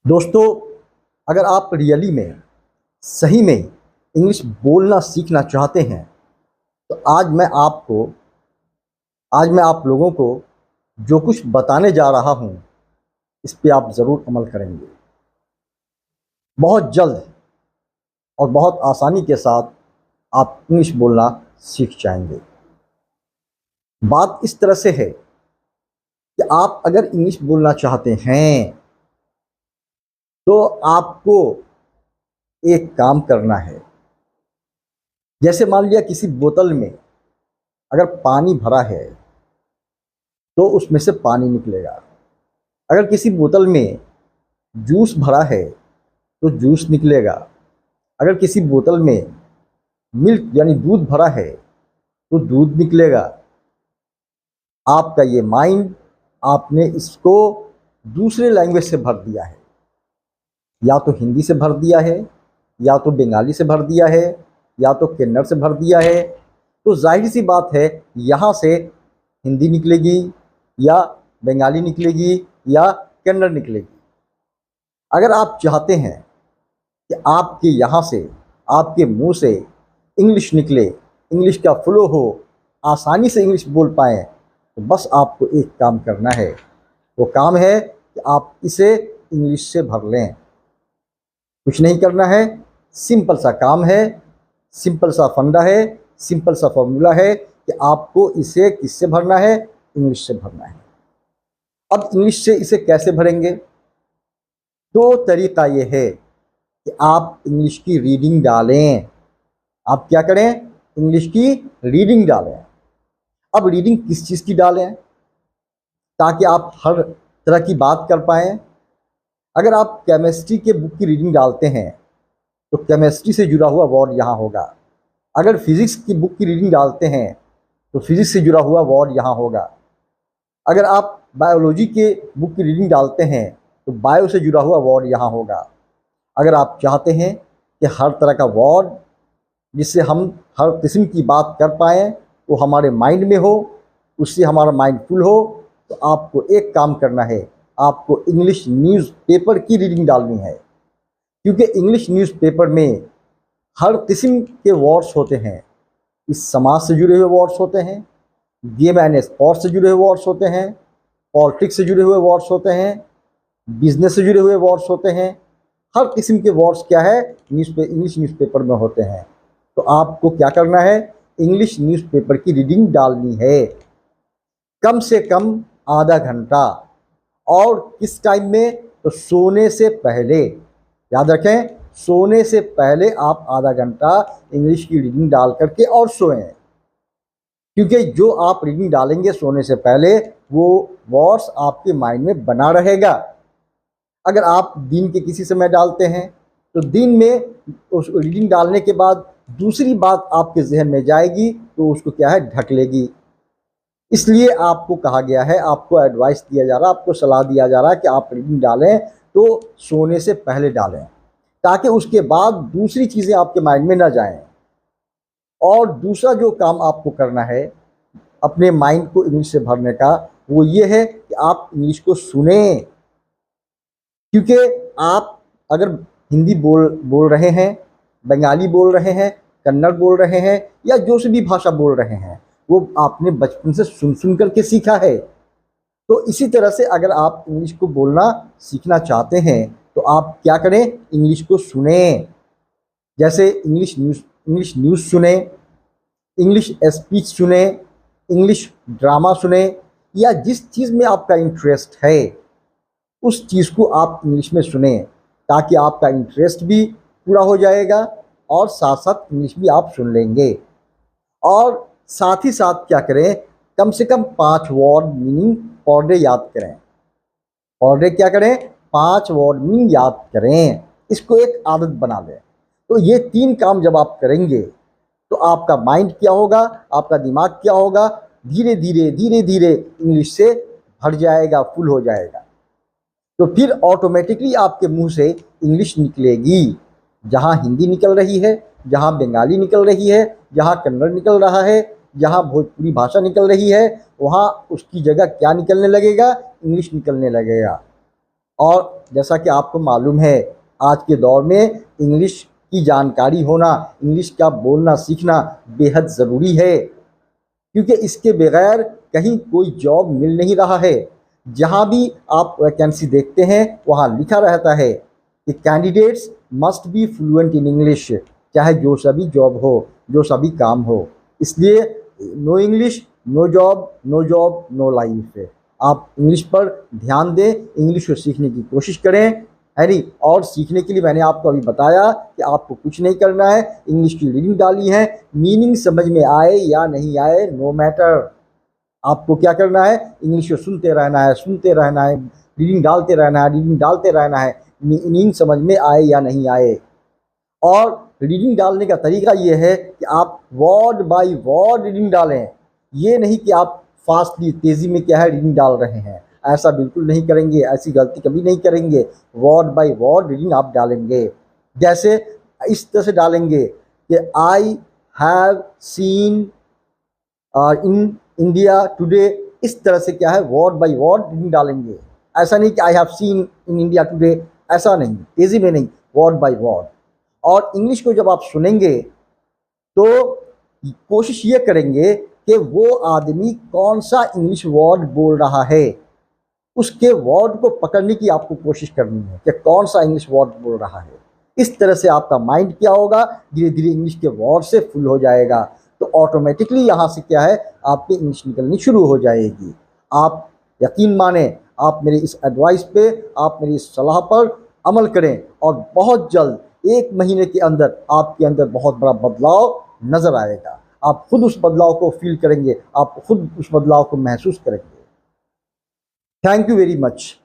दोस्तों, अगर आप रियली में सही में इंग्लिश बोलना सीखना चाहते हैं तो आज मैं आप लोगों को जो कुछ बताने जा रहा हूं इस पे आप ज़रूर अमल करेंगे। बहुत जल्द और बहुत आसानी के साथ आप इंग्लिश बोलना सीख जाएंगे। बात इस तरह से है कि आप अगर इंग्लिश बोलना चाहते हैं तो आपको एक काम करना है। जैसे मान लिया किसी बोतल में अगर पानी भरा है तो उसमें से पानी निकलेगा। अगर किसी बोतल में जूस भरा है तो जूस निकलेगा। अगर किसी बोतल में मिल्क यानी दूध भरा है तो दूध निकलेगा। आपका ये माइंड आपने इसको दूसरे लैंग्वेज से भर दिया है, या तो हिंदी से भर दिया है, या तो बंगाली से भर दिया है, या तो कन्नड़ से भर दिया है। तो जाहिर सी बात है यहाँ से हिंदी निकलेगी या बंगाली निकलेगी या कन्नड़ निकलेगी। अगर आप चाहते हैं कि आपके यहाँ से आपके मुंह से इंग्लिश निकले, इंग्लिश का फ्लो हो, आसानी से इंग्लिश बोल पाएँ, तो बस आपको एक काम करना है। वो काम है कि आप इसे इंग्लिश से भर लें। कुछ नहीं करना है, सिंपल सा काम है, सिंपल सा फंडा है, सिंपल सा फॉर्मूला है कि आपको इसे किससे भरना है, इंग्लिश से भरना है। अब इंग्लिश से इसे कैसे भरेंगे? दो तरीका ये है कि आप इंग्लिश की रीडिंग डालें। आप क्या करें? इंग्लिश की रीडिंग डालें। अब रीडिंग किस चीज़ की डालें ताकि आप हर तरह की बात कर पाएँ? अगर आप केमिस्ट्री के बुक की रीडिंग डालते हैं तो केमिस्ट्री से जुड़ा हुआ वर्ड यहाँ होगा। अगर फिज़िक्स की बुक की रीडिंग डालते हैं तो फिज़िक्स से जुड़ा हुआ वर्ड यहाँ होगा। अगर आप बायोलॉजी के बुक की रीडिंग डालते हैं तो बायो से जुड़ा हुआ वर्ड यहाँ होगा। अगर आप चाहते हैं कि हर तरह का वर्ड जिससे हम हर किस्म की बात कर पाएँ वो हमारे माइंड में हो, उससे हमारा माइंड फुल हो, तो आपको एक काम करना है, आपको इंग्लिश न्यूज़पेपर की रीडिंग डालनी है। क्योंकि इंग्लिश न्यूज़पेपर में हर किस्म के वर्ड्स होते हैं। इस समाज से जुड़े हुए वर्ड्स होते हैं, गेम एंड स्पोर्ट्स से जुड़े हुए वर्ड्स होते हैं, पॉलिटिक्स से जुड़े हुए वर्ड्स होते हैं, बिजनेस से जुड़े हुए वर्ड्स होते हैं। हर किस्म के वर्ड्स क्या है, इंग्लिश न्यूज़पेपर में होते हैं। तो आपको क्या करना है? इंग्लिश न्यूज़पेपर की रीडिंग डालनी है, कम से कम आधा घंटा। और किस टाइम में? तो सोने से पहले। याद रखें, सोने से पहले आप आधा घंटा इंग्लिश की रीडिंग डाल करके और सोएं। क्योंकि जो आप रीडिंग डालेंगे सोने से पहले वो वर्ड्स आपके माइंड में बना रहेगा। अगर आप दिन के किसी समय डालते हैं तो दिन में उस रीडिंग डालने के बाद दूसरी बात आपके जहन में जाएगी तो उसको क्या है, ढक लेगी। इसलिए आपको कहा गया है, आपको एडवाइस दिया जा रहा है, आपको सलाह दिया जा रहा है कि आप रीडिंग डालें तो सोने से पहले डालें, ताकि उसके बाद दूसरी चीज़ें आपके माइंड में ना जाएं। और दूसरा जो काम आपको करना है अपने माइंड को इंग्लिश से भरने का, वो ये है कि आप इंग्लिश को सुने। क्योंकि आप अगर हिंदी बोल रहे हैं, बंगाली बोल रहे हैं, कन्नड़ बोल रहे हैं, या जो सी भी भाषा बोल रहे हैं, वो आपने बचपन से सुन सुन करके सीखा है। तो इसी तरह से अगर आप इंग्लिश को बोलना सीखना चाहते हैं तो आप क्या करें? इंग्लिश को सुने। जैसे इंग्लिश न्यूज़ सुने, इंग्लिश स्पीच सुने, इंग्लिश ड्रामा सुने, या जिस चीज़ में आपका इंटरेस्ट है उस चीज़ को आप इंग्लिश में सुने, ताकि आपका इंटरेस्ट भी पूरा हो जाएगा और साथ साथ इंग्लिश भी आप सुन लेंगे। और साथ ही साथ क्या करें, कम से कम 5 वर्ड मीनिंग पर डे याद करें। पर डे क्या करें? 5 वर्ड मीनिंग याद करें। इसको एक आदत बना लें। तो ये 3 काम जब आप करेंगे तो आपका माइंड क्या होगा, आपका दिमाग क्या होगा, धीरे धीरे इंग्लिश से भर जाएगा, फुल हो जाएगा। तो फिर ऑटोमेटिकली आपके मुंह से इंग्लिश निकलेगी। जहाँ हिंदी निकल रही है, जहाँ बंगाली निकल रही है, जहाँ कन्नड़ निकल रहा है, जहाँ भोजपुरी भाषा निकल रही है, वहाँ उसकी जगह क्या निकलने लगेगा? इंग्लिश निकलने लगेगा। और जैसा कि आपको मालूम है, आज के दौर में इंग्लिश की जानकारी होना, इंग्लिश का बोलना सीखना बेहद ज़रूरी है, क्योंकि इसके बगैर कहीं कोई जॉब मिल नहीं रहा है। जहाँ भी आप वैकेंसी देखते हैं वहाँ लिखा रहता है कि candidates must be fluent in English, चाहे जो सभी जॉब हो, जो सभी काम हो। इसलिए no English no job, no job no life. आप इंग्लिश पर ध्यान दें, इंग्लिश को सीखने की कोशिश करें, है नहीं। और सीखने के लिए मैंने आपको अभी बताया कि आपको कुछ नहीं करना है, इंग्लिश की रीडिंग डाली है, मीनिंग समझ में आए या नहीं आए नो मैटर, आपको क्या करना है, इंग्लिश को सुनते रहना है, सुनते रहना है, रीडिंग डालते रहना है, रीडिंग डालते रहना है, मीनिंग समझ में आए या नहीं आए। और रीडिंग डालने का तरीका ये है कि आप वर्ड बाय वर्ड रीडिंग डालें, ये नहीं कि आप फास्टली तेज़ी में क्या है रीडिंग डाल रहे हैं, ऐसा बिल्कुल नहीं करेंगे, ऐसी गलती कभी नहीं करेंगे। वर्ड बाय वर्ड रीडिंग आप डालेंगे, जैसे इस तरह से डालेंगे कि I have seen in India today, इस तरह से क्या है वर्ड बाय वर्ड रीडिंग डालेंगे। ऐसा नहीं कि I have seen in India today, ऐसा नहीं, तेज़ी में नहीं, वर्ड बाय वर्ड। और इंग्लिश को जब आप सुनेंगे तो कोशिश ये करेंगे कि वो आदमी कौन सा इंग्लिश वर्ड बोल रहा है, उसके वर्ड को पकड़ने की आपको कोशिश करनी है कि कौन सा इंग्लिश वर्ड बोल रहा है। इस तरह से आपका माइंड क्या होगा, धीरे धीरे इंग्लिश के वर्ड से फुल हो जाएगा, तो ऑटोमेटिकली यहाँ से क्या है आपकी इंग्लिश निकलनी शुरू हो जाएगी। आप यकीन माने, आप मेरी इस एडवाइस पे, आप मेरी इस सलाह पर अमल करें और बहुत जल्द 1 महीने के अंदर आपके अंदर बहुत बड़ा बदलाव नज़र आएगा। आप खुद उस बदलाव को फील करेंगे, आप खुद उस बदलाव को महसूस करेंगे। Thank you very much.